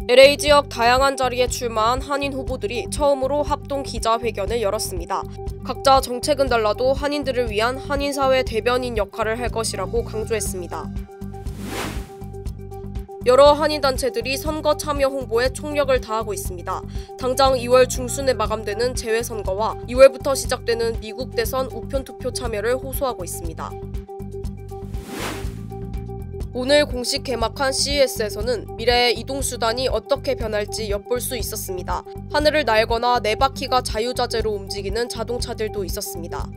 LA 지역 다양한 자리에 출마한 한인 후보들이 처음으로 합동 기자회견을 열었습니다. 각자 정책은 달라도 한인들을 위한 한인사회 대변인 역할을 할 것이라고 강조했습니다. 여러 한인단체들이 선거 참여 홍보에 총력을 다하고 있습니다. 당장 2월 중순에 마감되는 재외선거와 2월부터 시작되는 미국 대선 우편투표 참여를 호소하고 있습니다. 오늘 공식 개막한 CES에서는 미래의 이동수단이 어떻게 변할지 엿볼 수 있었습니다. 하늘을 날거나 4바퀴가 자유자재로 움직이는 자동차들도 있었습니다.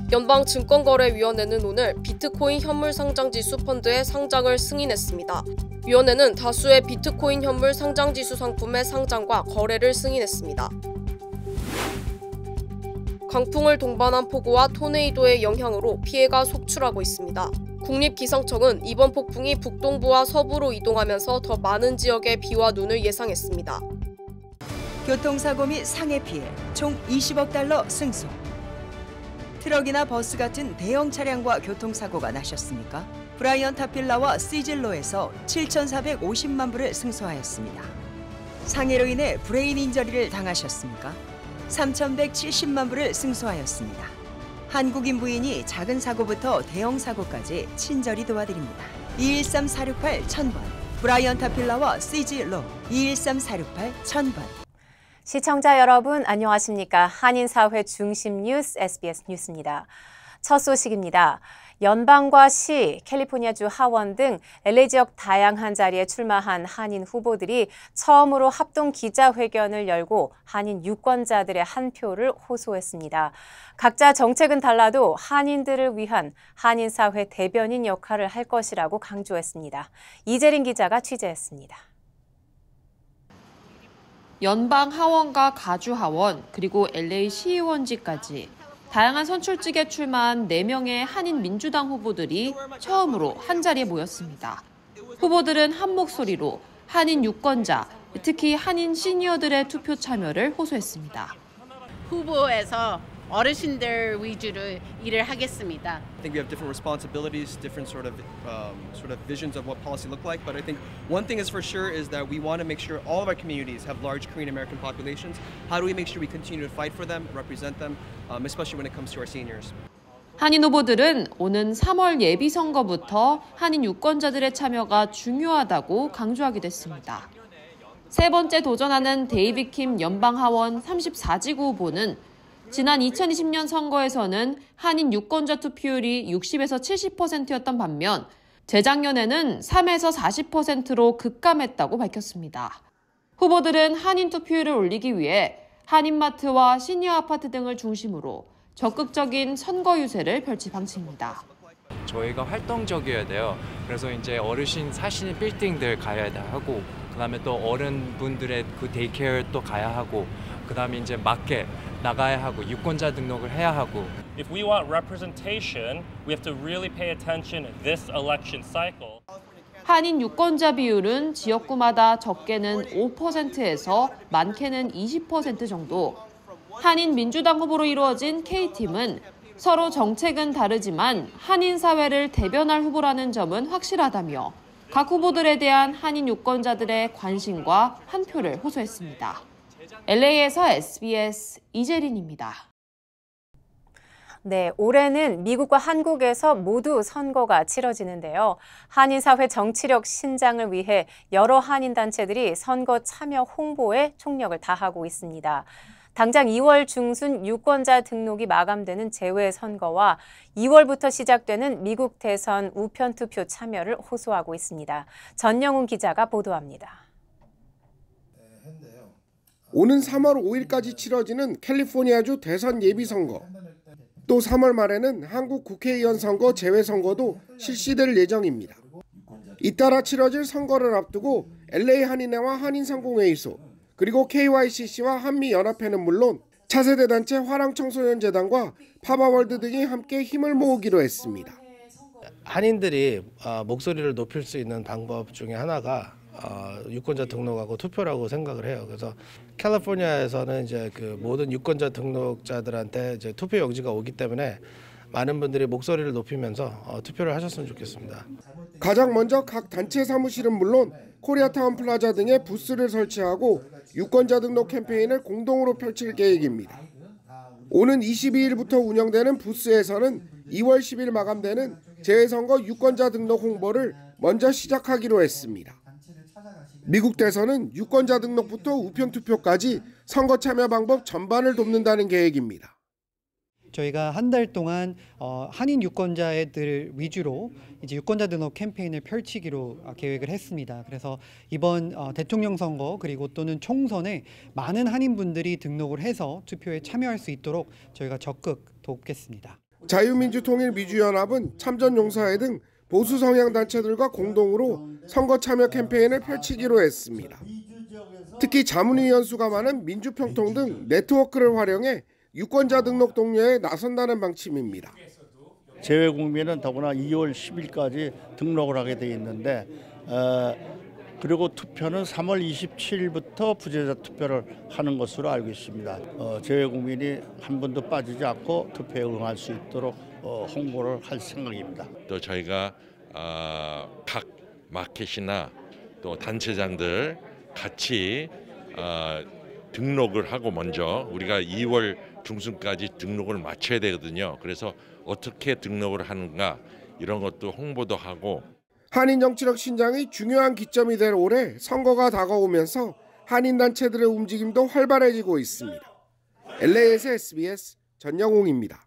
연방증권거래위원회는 오늘 비트코인 현물상장지수 펀드의 상장을 승인했습니다. 위원회는 다수의 비트코인 현물 상장지수 상품의 상장과 거래를 승인했습니다. 강풍을 동반한 폭우와 토네이도의 영향으로 피해가 속출하고 있습니다. 국립기상청은 이번 폭풍이 북동부와 서부로 이동하면서 더 많은 지역의 비와 눈을 예상했습니다. 교통사고 및 상해 피해 총 20억 달러 승소. 트럭이나 버스 같은 대형 차량과 교통사고가 나셨습니까? 브라이언 타필라와 시즐로에서 7,450만 불을 승소하였습니다. 상해로 인해 브레인 인저리를 당하셨습니까? 3,170만 불을 승소하였습니다. 한국인 부인이 작은 사고부터 대형 사고까지 친절히 도와드립니다. 213-468-1000번 브라이언 타필라와 시즐로 213-468-1000번. 시청자 여러분 안녕하십니까? 한인사회 중심 뉴스 SBS 뉴스입니다. 첫 소식입니다. 연방과 시, 캘리포니아주 하원 등 LA 지역 다양한 자리에 출마한 한인 후보들이 처음으로 합동 기자회견을 열고 한인 유권자들의 한 표를 호소했습니다. 각자 정책은 달라도 한인들을 위한 한인사회 대변인 역할을 할 것이라고 강조했습니다. 이재린 기자가 취재했습니다. 연방 하원과 가주 하원, 그리고 LA 시의원직까지 다양한 선출직에 출마한 4명의 한인 민주당 후보들이 처음으로 한자리에 모였습니다. 후보들은 한 목소리로 한인 유권자, 특히 한인 시니어들의 투표 참여를 호소했습니다. 후보에서 어르신들 위주로 일을 하겠습니다. I think we have different responsibilities, different sort of visions of what policy look like. But I think one thing is for sure is that we want to make sure all of our communities have large Korean American populations. How do we make sure we continue to fight for them, represent them, especially when it comes to our seniors? 한인 후보들은 오는 3월 예비선거부터 한인 유권자들의 참여가 중요하다고 강조하기도 했습니다. 세 번째 도전하는 데이빗 킴 연방하원 34지구 후보는 지난 2020년 선거에서는 한인 유권자 투표율이 60에서 70%였던 반면 재작년에는 3에서 40%로 급감했다고 밝혔습니다. 후보들은 한인 투표율을 올리기 위해 한인마트와 시니어 아파트 등을 중심으로 적극적인 선거 유세를 펼칠 방침입니다. 저희가 활동적이어야 돼요. 그래서 이제 어르신 사시는 빌딩들 가야 하고, 그다음에 또 어른분들의 그 데이케어 또 가야 하고, 그다음에 이제 마켓 나가야 하고, 유권자 등록을 해야 하고. If we want representation, we have to really pay attention this election cycle. 한인 유권자 비율은 지역구마다 적게는 5%에서 많게는 20% 정도. 한인 민주당 후보로 이루어진 K팀은 서로 정책은 다르지만 한인 사회를 대변할 후보라는 점은 확실하다며 각 후보들에 대한 한인 유권자들의 관심과 한 표를 호소했습니다. LA에서 SBS 이재린입니다. 네, 올해는 미국과 한국에서 모두 선거가 치러지는데요. 한인사회 정치력 신장을 위해 여러 한인단체들이 선거 참여 홍보에 총력을 다하고 있습니다. 당장 2월 중순 유권자 등록이 마감되는 재외선거와 2월부터 시작되는 미국 대선 우편투표 참여를 호소하고 있습니다. 전영훈 기자가 보도합니다. 오는 3월 5일까지 치러지는 캘리포니아주 대선 예비선거, 또 3월 말에는 한국 국회의원 선거 재외선거도 실시될 예정입니다. 잇따라 치러질 선거를 앞두고 LA 한인회와 한인상공회의소, 그리고 KYCC와 한미연합회는 물론 차세대 단체 화랑청소년재단과 파바월드 등이 함께 힘을 모으기로 했습니다. 한인들이 목소리를 높일 수 있는 방법 중에 하나가 유권자 등록하고 투표라고 생각을 해요. 그래서 캘리포니아에서는 이제 그 모든 유권자 등록자들한테 이제 투표 용지가 오기 때문에 많은 분들이 목소리를 높이면서 투표를 하셨으면 좋겠습니다. 가장 먼저 각 단체 사무실은 물론 코리아타운 플라자 등에 부스를 설치하고 유권자 등록 캠페인을 공동으로 펼칠 계획입니다. 오는 22일부터 운영되는 부스에서는 2월 10일 마감되는 재선거 유권자 등록 홍보를 먼저 시작하기로 했습니다. 미국 대선은 유권자 등록부터 우편 투표까지 선거 참여 방법 전반을 돕는다는 계획입니다. 저희가 한 달 동안 한인 유권자들 위주로 이제 유권자 등록 캠페인을 펼치기로 계획을 했습니다. 그래서 이번 대통령 선거 그리고 또는 총선에 많은 한인분들이 등록을 해서 투표에 참여할 수 있도록 저희가 적극 돕겠습니다. 자유민주통일미주연합은 참전용사회 등 보수 성향 단체들과 공동으로 선거 참여 캠페인을 펼치기로 했습니다. 특히 자문위 연수가 많은 민주평통 등 네트워크를 활용해 유권자 등록 독려에 나선다는 방침입니다. 재외국민은 더구나 2월 10일까지 등록을 하게 돼 있는데 그리고 투표는 3월 27일부터 부재자 투표를 하는 것으로 알고 있습니다. 재외국민이 한 분도 빠지지 않고 투표에 응할 수 있도록 홍보를 할 생각입니다. 또 저희가 각 마켓이나 또 단체장들 같이 등록을 하고 먼저 우리가 2월 중순까지 등록을 마쳐야 되거든요. 그래서 어떻게 등록을 하는가 이런 것도 홍보도 하고. 한인 정치력 신장이 중요한 기점이 될 올해 선거가 다가오면서 한인 단체들의 움직임도 활발해지고 있습니다. LA에서 SBS 전영웅입니다.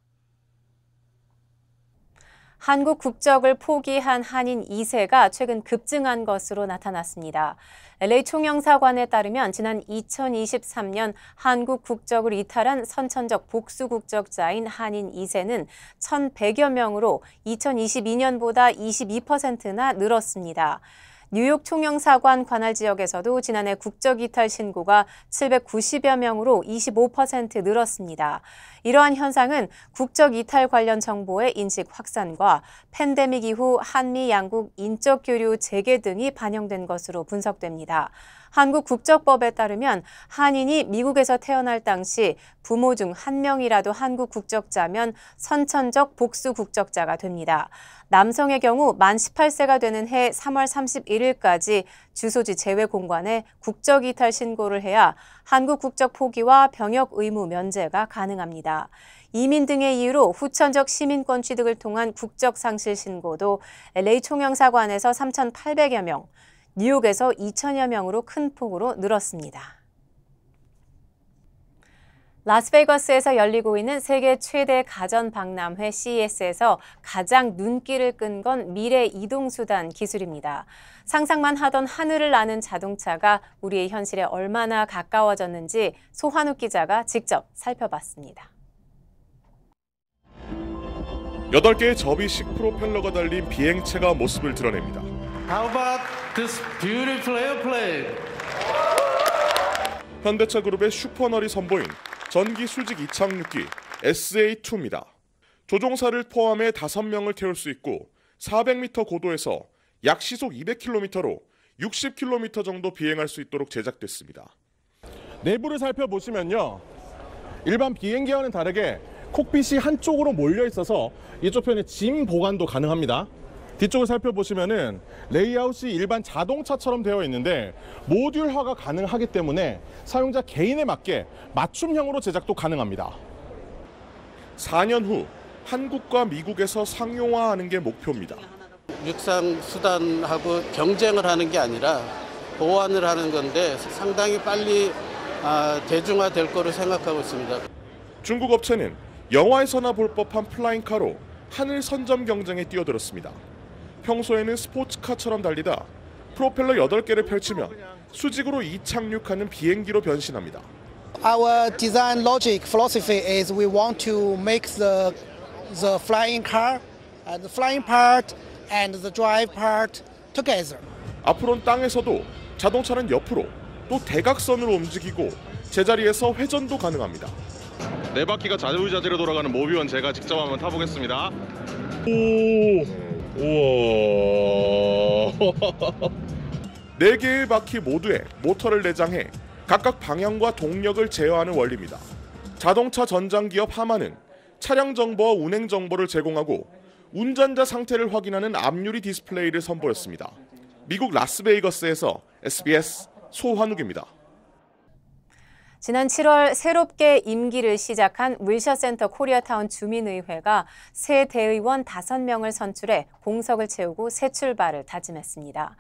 한국 국적을 포기한 한인 2세가 최근 급증한 것으로 나타났습니다. LA 총영사관에 따르면 지난 2023년 한국 국적을 이탈한 선천적 복수 국적자인 한인 2세는 1,100여 명으로 2022년보다 22%나 늘었습니다. 뉴욕 총영사관 관할 지역에서도 지난해 국적 이탈 신고가 790여 명으로 25% 늘었습니다. 이러한 현상은 국적 이탈 관련 정보의 인식 확산과 팬데믹 이후 한미 양국 인적 교류 재개 등이 반영된 것으로 분석됩니다. 한국 국적법에 따르면 한인이 미국에서 태어날 당시 부모 중 한 명이라도 한국 국적자면 선천적 복수 국적자가 됩니다. 남성의 경우 만 18세가 되는 해 3월 31일까지 주소지 제외 공관에 국적 이탈 신고를 해야 한국 국적 포기와 병역 의무 면제가 가능합니다. 이민 등의 이유로 후천적 시민권 취득을 통한 국적 상실 신고도 LA 총영사관에서 3,800여 명, 뉴욕에서 2,000여 명으로 큰 폭으로 늘었습니다. 라스베이거스에서 열리고 있는 세계 최대 가전 박람회 CES에서 가장 눈길을 끈 건 미래 이동수단 기술입니다. 상상만 하던 하늘을 나는 자동차가 우리의 현실에 얼마나 가까워졌는지 소환욱 기자가 직접 살펴봤습니다. 8개의 접이식 프로펠러가 달린 비행체가 모습을 드러냅니다. How about this beautiful airplane? 현대차 그룹의 슈퍼널이 선보인 전기 수직 이착륙기 SA2입니다. 조종사를 포함해 5명을 태울 수 있고 400m 고도에서 약 시속 200km로 60km 정도 비행할 수 있도록 제작됐습니다. 내부를 살펴보시면요. 일반 비행기와는 다르게 콕핏이 한쪽으로 몰려 있어서 이쪽 편에 짐 보관도 가능합니다. 뒤쪽을 살펴보시면은 레이아웃이 일반 자동차처럼 되어 있는데 모듈화가 가능하기 때문에 사용자 개인에 맞게 맞춤형으로 제작도 가능합니다. 4년 후 한국과 미국에서 상용화하는 게 목표입니다. 육상 수단하고 경쟁을 하는 게 아니라 보완을 하는 건데 상당히 빨리 대중화될 거로 생각하고 있습니다. 중국 업체는 영화에서나 볼 법한 플라잉카로 하늘 선점 경쟁에 뛰어들었습니다. 평소에는 스포츠카처럼 달리다 프로펠러 8개를 펼치면 수직으로 이착륙하는 비행기로 변신합니다. Our design logic philosophy is we want to make the flying car, the flying part and the drive part together. 앞으로는 땅에서도 자동차는 옆으로 또 대각선으로 움직이고 제자리에서 회전도 가능합니다. 4바퀴가 자유자재로 돌아가는 모비원 제가 직접 한번 타보겠습니다. 우와. 4개의 바퀴 모두에 모터를 내장해 각각 방향과 동력을 제어하는 원리입니다. 자동차 전장기업 하마는 차량 정보와 운행 정보를 제공하고 운전자 상태를 확인하는 앞유리 디스플레이를 선보였습니다. 미국 라스베이거스에서 SBS 소환욱입니다. 지난 7월 새롭게 임기를 시작한 윌셔센터 코리아타운 주민의회가 새 대의원 5명을 선출해 공석을 채우고 새 출발을 다짐했습니다.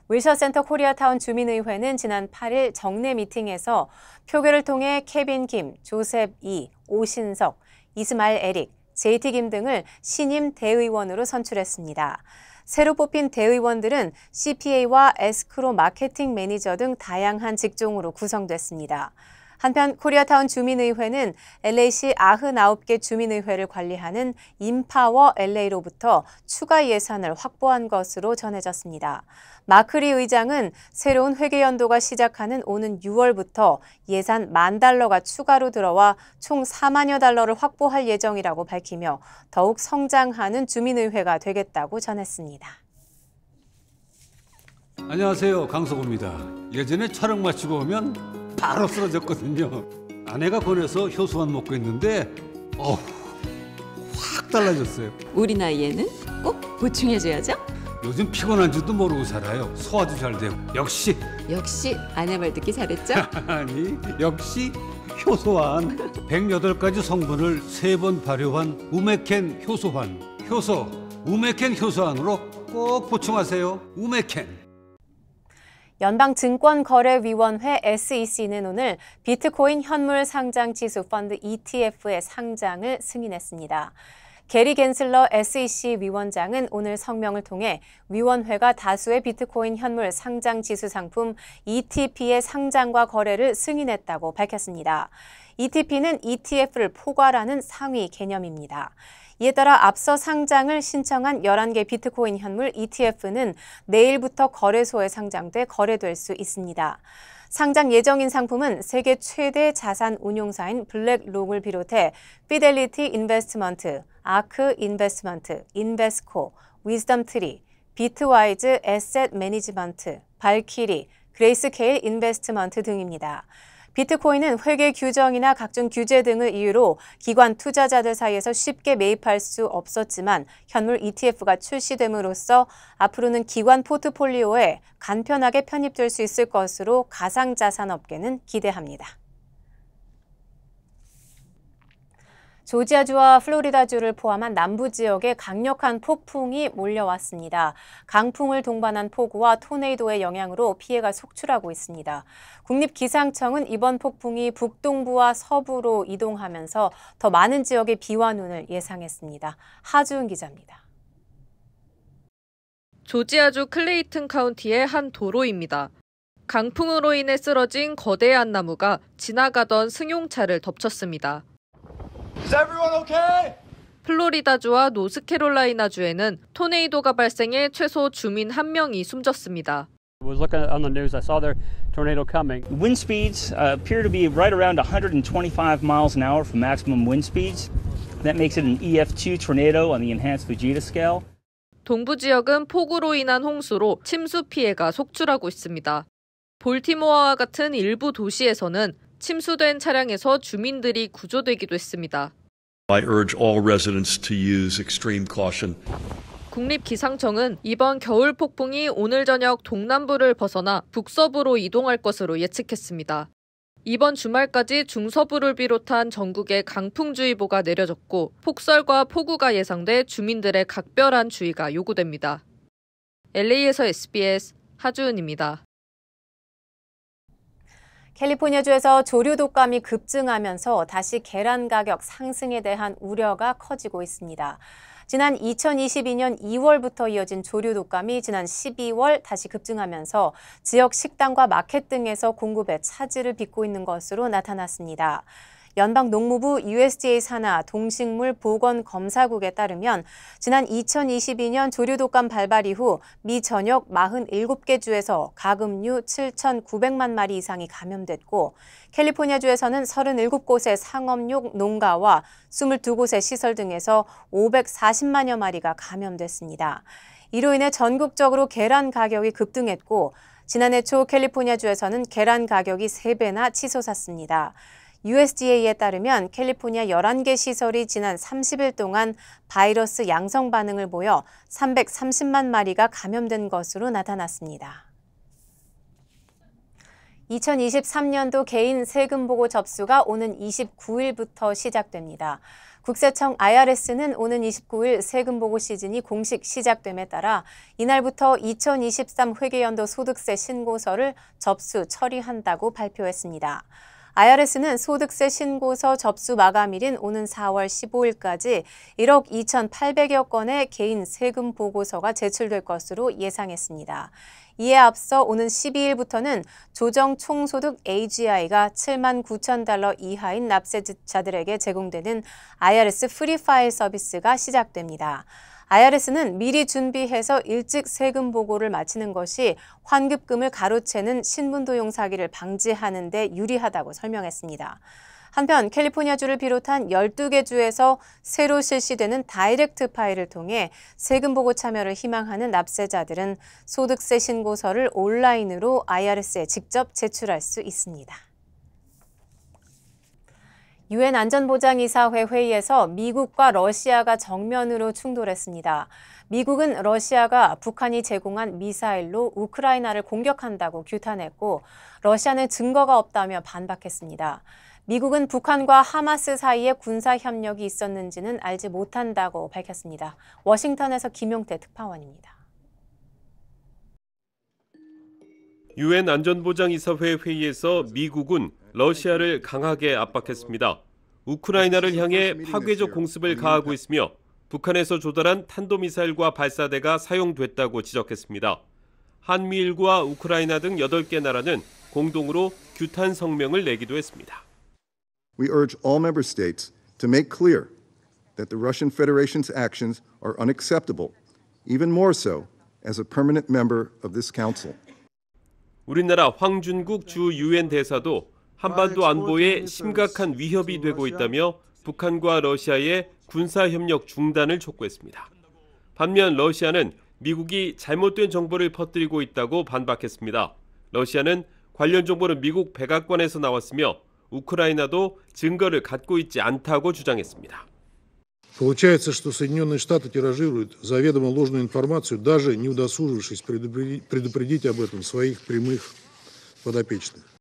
윌셔센터 코리아타운 주민의회는 지난 8일 정례 미팅에서 표결을 통해 케빈 김, 조셉 이, 오신석, 이스마일 에릭, JT 김 등을 신임 대의원으로 선출했습니다. 새로 뽑힌 대의원들은 CPA와 에스크로 마케팅 매니저 등 다양한 직종으로 구성됐습니다. 한편 코리아타운 주민의회는 LA시 99개 주민의회를 관리하는 인파워 LA로부터 추가 예산을 확보한 것으로 전해졌습니다. 마크리 의장은 새로운 회계 연도가 시작하는 오는 6월부터 예산 $10,000가 추가로 들어와 총 $40,000여 달러를 확보할 예정이라고 밝히며 더욱 성장하는 주민의회가 되겠다고 전했습니다. 안녕하세요, 강석호입니다. 예전에 촬영 마치고 오면 바로 쓰러졌거든요. 아내가 권해서 효소만 먹고 있는데 확 달라졌어요. 우리 나이에는 꼭 보충해줘야죠. 요즘 피곤한 줄도 모르고 살아요. 소화도 잘 되고. 역시 아내 말 듣기 잘했죠? 아니, 역시 효소환. 108가지 성분을 3번 발효한 우메켄 효소환. 효소 우메켄 효소환으로 꼭 보충하세요. 우메켄. 연방증권거래위원회 SEC는 오늘 비트코인 현물 상장 지수 펀드 ETF의 상장을 승인했습니다. 게리 겐슬러 SEC 위원장은 오늘 성명을 통해 위원회가 다수의 비트코인 현물 상장 지수 상품 ETP의 상장과 거래를 승인했다고 밝혔습니다. ETP는 ETF를 포괄하는 상위 개념입니다. 이에 따라 앞서 상장을 신청한 11개 비트코인 현물 ETF는 내일부터 거래소에 상장돼 거래될 수 있습니다. 상장 예정인 상품은 세계 최대 자산 운용사인 블랙록을 비롯해 피델리티 인베스트먼트, 아크 인베스트먼트, 인베스코, 위즈덤 트리, 비트와이즈 에셋 매니지먼트, 발키리, 그레이스케일 인베스트먼트 등입니다. 비트코인은 회계 규정이나 각종 규제 등을 이유로 기관 투자자들 사이에서 쉽게 매입할 수 없었지만 현물 ETF가 출시됨으로써 앞으로는 기관 포트폴리오에 간편하게 편입될 수 있을 것으로 가상자산업계는 기대합니다. 조지아주와 플로리다주를 포함한 남부 지역에 강력한 폭풍이 몰려왔습니다. 강풍을 동반한 폭우와 토네이도의 영향으로 피해가 속출하고 있습니다. 국립기상청은 이번 폭풍이 북동부와 서부로 이동하면서 더 많은 지역에 비와 눈을 예상했습니다. 하주은 기자입니다. 조지아주 클레이튼 카운티의 한 도로입니다. 강풍으로 인해 쓰러진 거대한 나무가 지나가던 승용차를 덮쳤습니다. Is everyone okay? 플로리다주와 노스캐롤라이나주에는 토네이도가 발생해 최소 주민 1명이 숨졌습니다. I was looking on the news. I saw their tornado coming. Wind speeds appear to be right around 125 miles an hour for maximum wind speeds. That makes it an EF2 tornado on the enhanced Fujita scale. 동부 지역은 폭우로 인한 홍수로 침수 피해가 속출하고 있습니다. 볼티모어와 같은 일부 도시에서는 침수된 차량에서 주민들이 구조되기도 했습니다. I urge all residents to use extreme caution. 국립기상청은 이번 겨울 폭풍이 오늘 저녁 동남부를 벗어나 북서부로 이동할 것으로 예측했습니다. 이번 주말까지 중서부를 비롯한 전국에 강풍주의보가 내려졌고 폭설과 폭우가 예상돼 주민들의 각별한 주의가 요구됩니다. LA에서 SBS 하주은입니다. 캘리포니아주에서 조류 독감이 급증하면서 다시 계란 가격 상승에 대한 우려가 커지고 있습니다. 지난 2022년 2월부터 이어진 조류 독감이 지난 12월 다시 급증하면서 지역 식당과 마켓 등에서 공급에 차질을 빚고 있는 것으로 나타났습니다. 연방농무부 USDA 산하 동식물보건검사국에 따르면 지난 2022년 조류독감 발발 이후 미 전역 47개 주에서 가금류 7,900만 마리 이상이 감염됐고 캘리포니아주에서는 37곳의 상업용 농가와 22곳의 시설 등에서 540만여 마리가 감염됐습니다. 이로 인해 전국적으로 계란 가격이 급등했고 지난해 초 캘리포니아주에서는 계란 가격이 3배나 치솟았습니다. USDA에 따르면 캘리포니아 11개 시설이 지난 30일 동안 바이러스 양성 반응을 보여 330만 마리가 감염된 것으로 나타났습니다. 2023년도 개인 세금 보고 접수가 오는 29일부터 시작됩니다. 국세청 IRS는 오는 29일 세금 보고 시즌이 공식 시작됨에 따라 이날부터 2023 회계연도 소득세 신고서를 접수 처리한다고 발표했습니다. IRS는 소득세 신고서 접수 마감일인 오는 4월 15일까지 1억 2,800여 건의 개인 세금 보고서가 제출될 것으로 예상했습니다. 이에 앞서 오는 12일부터는 조정 총소득 AGI가 7만 9천 달러 이하인 납세자들에게 제공되는 IRS 프리 파일 서비스가 시작됩니다. IRS는 미리 준비해서 일찍 세금 보고를 마치는 것이 환급금을 가로채는 신분도용 사기를 방지하는 데 유리하다고 설명했습니다. 한편 캘리포니아주를 비롯한 12개 주에서 새로 실시되는 다이렉트 파일을 통해 세금 보고 참여를 희망하는 납세자들은 소득세 신고서를 온라인으로 IRS에 직접 제출할 수 있습니다. 유엔 안전보장이사회 회의에서 미국과 러시아가 정면으로 충돌했습니다. 미국은 러시아가 북한이 제공한 미사일로 우크라이나를 공격한다고 규탄했고 러시아는 증거가 없다며 반박했습니다. 미국은 북한과 하마스 사이에 군사 협력이 있었는지는 알지 못한다고 밝혔습니다. 워싱턴에서 김용태 특파원입니다. 유엔 안전보장이사회 회의에서 미국은 러시아를 강하게 압박했습니다. 우크라이나를 향해 파괴적 공습을 가하고 있으며 북한에서 조달한 탄도미사일과 발사대가 사용됐다고 지적했습니다. 한미일과 우크라이나 등 8개 나라는 공동으로 규탄 성명을 내기도 했습니다. We urge all member states to make clear that the Russian Federation's actions are unacceptable, even more so as a permanent member of this council. 우리나라 황준국 주 유엔 대사도 한반도 안보에 심각한 위협이 되고 있다며 북한과 러시아의 군사협력 중단을 촉구했습니다. 반면 러시아는 미국이 잘못된 정보를 퍼뜨리고 있다고 반박했습니다. 러시아는 관련 정보는 미국 백악관에서 나왔으며 우크라이나도 증거를 갖고 있지 않다고 주장했습니다. Получается, что Соединенные Штаты тиражируют заведомо ложную информацию, даже не удосужившись предупредить об этом своих прямых подопечных.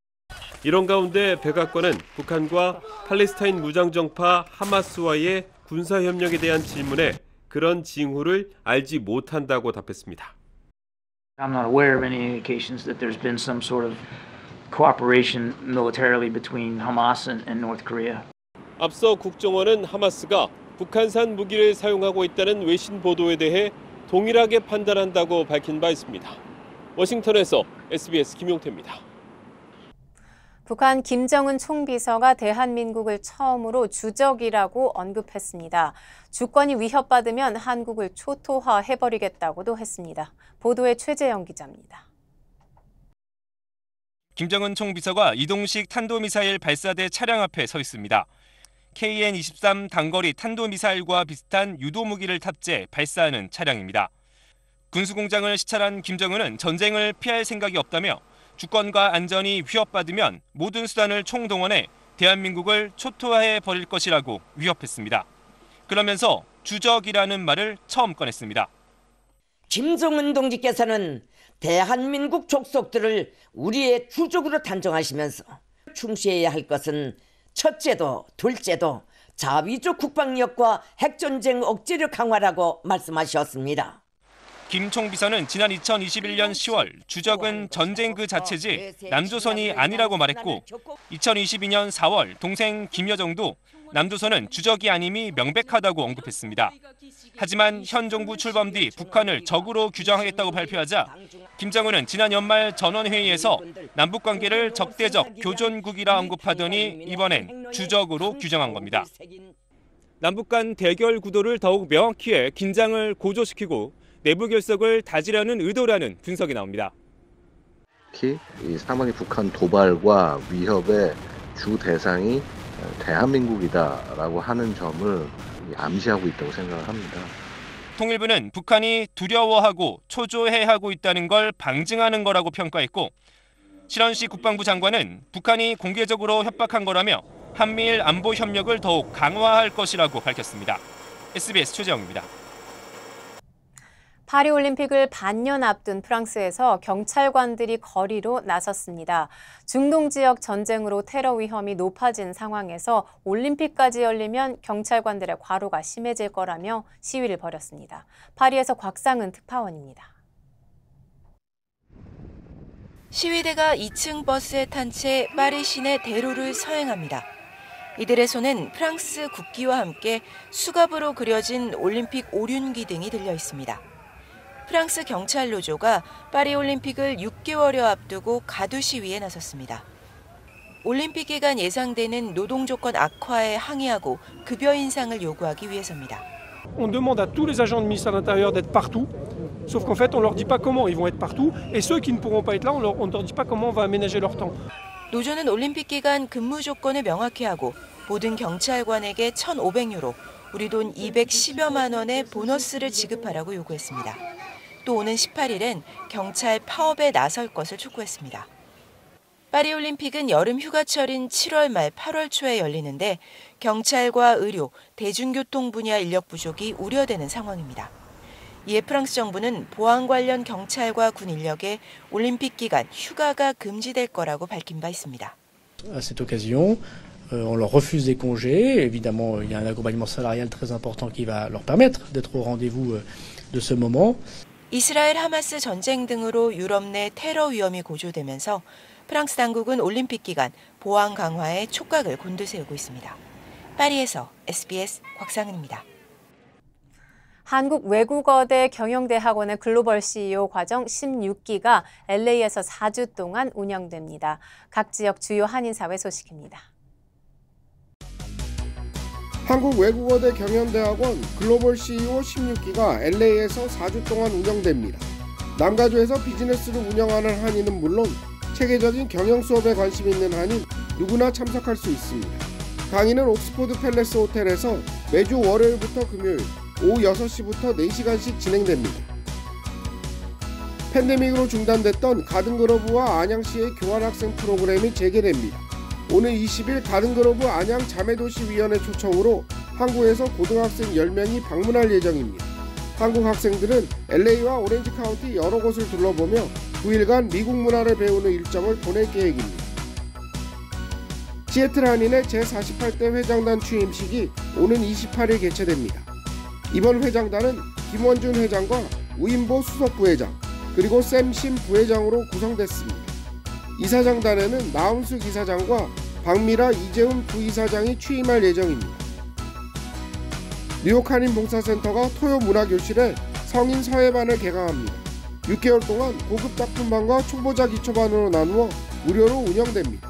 이런 가운데 백악관은 북한과 팔레스타인 무장정파 하마스와의 군사협력에 대한 질문에 그런 징후를 알지 못한다고 답했습니다. I'm not aware of any indications that there's been some sort of cooperation militarily between Hamas and North Korea. 앞서 국정원은 하마스가 북한산 무기를 사용하고 있다는 외신 보도에 대해 동일하게 판단한다고 밝힌 바 있습니다. 워싱턴에서 SBS 김용태입니다. 북한 김정은 총비서가 대한민국을 처음으로 주적이라고 언급했습니다. 주권이 위협받으면 한국을 초토화해버리겠다고도 했습니다. 보도에 최재영 기자입니다. 김정은 총비서가 이동식 탄도미사일 발사대 차량 앞에 서 있습니다. KN-23 단거리 탄도미사일과 비슷한 유도무기를 탑재 발사하는 차량입니다. 군수공장을 시찰한 김정은은 전쟁을 피할 생각이 없다며 주권과 안전이 위협받으면 모든 수단을 총동원해 대한민국을 초토화해버릴 것이라고 위협했습니다. 그러면서 주적이라는 말을 처음 꺼냈습니다. 김정은 동지께서는 대한민국 족속들을 우리의 주적으로 단정하시면서 충실해야 할 것은 첫째도 둘째도 자위적 국방력과 핵전쟁 억제력 강화라고 말씀하셨습니다. 김 총비서는 지난 2021년 10월 주적은 전쟁 그 자체지 남조선이 아니라고 말했고 2022년 4월 동생 김여정도 남조선은 주적이 아님이 명백하다고 언급했습니다. 하지만 현 정부 출범 뒤 북한을 적으로 규정하겠다고 발표하자 김정은은 지난 연말 전원회의에서 남북관계를 적대적 교전국이라 언급하더니 이번엔 주적으로 규정한 겁니다. 남북 간 대결 구도를 더욱 명확히 해 긴장을 고조시키고 내부 결석을 다지려는 의도라는 분석이 나옵니다. 특히 이 사망의 북한 도발과 위협의 주 대상이 대한민국이다라고 하는 점을 암시하고 있다고 생각을 합니다. 통일부는 북한이 두려워하고 초조해하고 있다는 걸 방증하는 거라고 평가했고 실원식 국방부 장관은 북한이 공개적으로 협박한 거라며 한미일 안보 협력을 더욱 강화할 것이라고 밝혔습니다. SBS 최재영입니다. 파리올림픽을 반년 앞둔 프랑스에서 경찰관들이 거리로 나섰습니다. 중동 지역 전쟁으로 테러 위험이 높아진 상황에서 올림픽까지 열리면 경찰관들의 과로가 심해질 거라며 시위를 벌였습니다. 파리에서 곽상은 특파원입니다. 시위대가 2층 버스에 탄 채 파리 시내 대로를 서행합니다. 이들의 손엔 프랑스 국기와 함께 수갑으로 그려진 올림픽 오륜기 등이 들려 있습니다. 프랑스 경찰 노조가 파리 올림픽을 6개월여 앞두고 가두 시위에 나섰습니다. 올림픽 기간 예상되는 노동 조건 악화에 항의하고 급여 인상을 요구하기 위해서입니다. On demande à tous les agents du ministère de l'Intérieur d'être partout, sauf qu'en fait on leur dit pas comment ils vont être partout, et ceux qui ne pourront pas être là, on leur dit pas comment on va aménager leur temps. 노조는 올림픽 기간 근무 조건을 명확히 하고 모든 경찰관에게 1,500유로, 우리 돈 210여만 원의 보너스를 지급하라고 요구했습니다. 또 오는 18일엔 경찰 파업에 나설 것을 촉구했습니다. 파리올림픽은 여름 휴가철인 7월 말 8월 초에 열리는데 경찰과 의료, 대중교통 분야 인력 부족이 우려되는 상황입니다. 이에 프랑스 정부는 보안 관련 경찰과 군 인력의 올림픽 기간 휴가가 금지될 거라고 밝힌 바 있습니다. À cette occasion, on leur refuse des congés. Évidemment, il y a un accompagnement salarial très important qui va leur permettre d'être au rendez-vous de ce moment. 이스라엘 하마스 전쟁 등으로 유럽 내 테러 위험이 고조되면서 프랑스 당국은 올림픽 기간 보안 강화에 촉각을 곤두세우고 있습니다. 파리에서 SBS 곽상은입니다. 한국 외국어대 경영대학원의 글로벌 CEO 과정 16기가 LA에서 4주 동안 운영됩니다. 각 지역 주요 한인사회 소식입니다. 한국 외국어대 경영대학원 글로벌 CEO 16기가 LA에서 4주 동안 운영됩니다. 남가주에서 비즈니스를 운영하는 한인은 물론 체계적인 경영 수업에 관심 있는 한인 누구나 참석할 수 있습니다. 강의는 옥스포드 팰레스 호텔에서 매주 월요일부터 금요일 오후 6시부터 4시간씩 진행됩니다. 팬데믹으로 중단됐던 가든그로브와 안양시의 교환학생 프로그램이 재개됩니다. 오늘 20일 가든그로브 안양 자매도시위원회 초청으로 항구에서 고등학생 10명이 방문할 예정입니다. 한국 학생들은 LA와 오렌지 카운티 여러 곳을 둘러보며 9일간 미국 문화를 배우는 일정을 보낼 계획입니다. 시애틀 한인의 제48대 회장단 취임식이 오는 28일 개최됩니다. 이번 회장단은 김원준 회장과 우인보 수석부회장, 그리고 샘심 부회장으로 구성됐습니다. 이사장단에는 나훈숙 이사장과 박미라 이재훈 부이사장이 취임할 예정입니다. 뉴욕 한인 봉사센터가 토요 문화교실에 성인 서예반을 개강합니다. 6개월 동안 고급 작품반과 초보자 기초반으로 나누어 무료로 운영됩니다.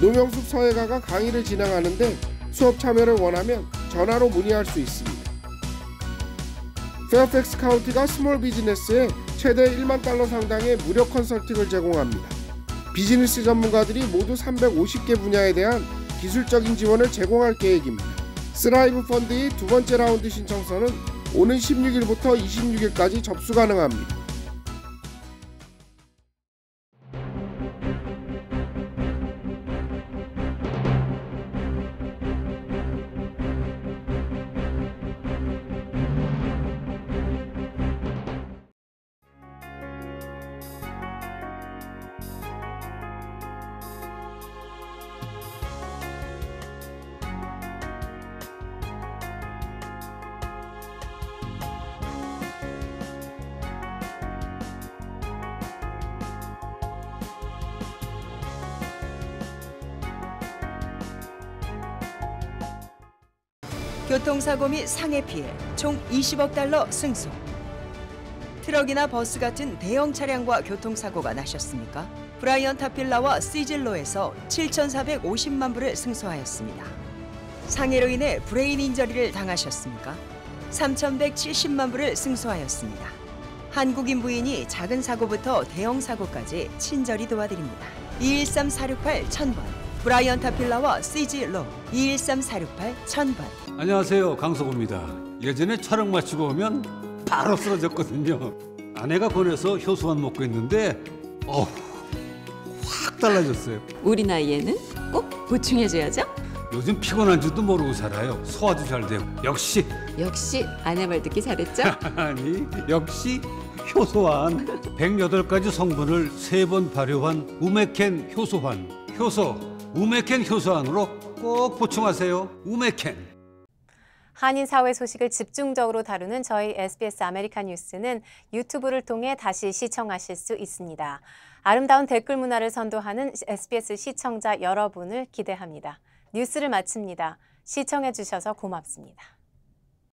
노명숙 서예가가 강의를 진행하는데 수업 참여를 원하면 전화로 문의할 수 있습니다. 페어팩스 카운티가 스몰 비즈니스에 최대 $10,000,000 상당의 무료 컨설팅을 제공합니다. 비즈니스 전문가들이 모두 350개 분야에 대한 기술적인 지원을 제공할 계획입니다. 스라이브 펀드의 두 번째 라운드 신청서는 오는 16일부터 26일까지 접수 가능합니다. 교통사고 및 상해 피해 총 $20억 승소. 트럭이나 버스 같은 대형 차량과 교통사고가 나셨습니까? 브라이언 타필라와 시즐로에서 7,450만 불을 승소하였습니다. 상해로 인해 브레인 인저리를 당하셨습니까? 3,170만 불을 승소하였습니다. 한국인 부인이 작은 사고부터 대형 사고까지 친절히 도와드립니다. 213-468-1000번 브라이언 타필라와 시즐로 213-468-1000번. 안녕하세요, 강석호입니다. 예전에 촬영 마치고 오면 바로 쓰러졌거든요. 아내가 권해서 효소만 먹고 있는데 확 달라졌어요. 우리 나이에는 꼭 보충해줘야죠. 요즘 피곤한 줄도 모르고 살아요. 소화도 잘 되고. 역시 아내 말 듣기 잘했죠? 아니 역시 효소환. 108가지 성분을 3번 발효한 우메켄 효소환. 효소 우메켄 효소환으로 꼭 보충하세요. 우메켄. 한인 사회 소식을 집중적으로 다루는 저희 SBS 아메리칸 뉴스는 유튜브를 통해 다시 시청하실 수 있습니다. 아름다운 댓글 문화를 선도하는 SBS 시청자 여러분을 기대합니다. 뉴스를 마칩니다. 시청해 주셔서 고맙습니다.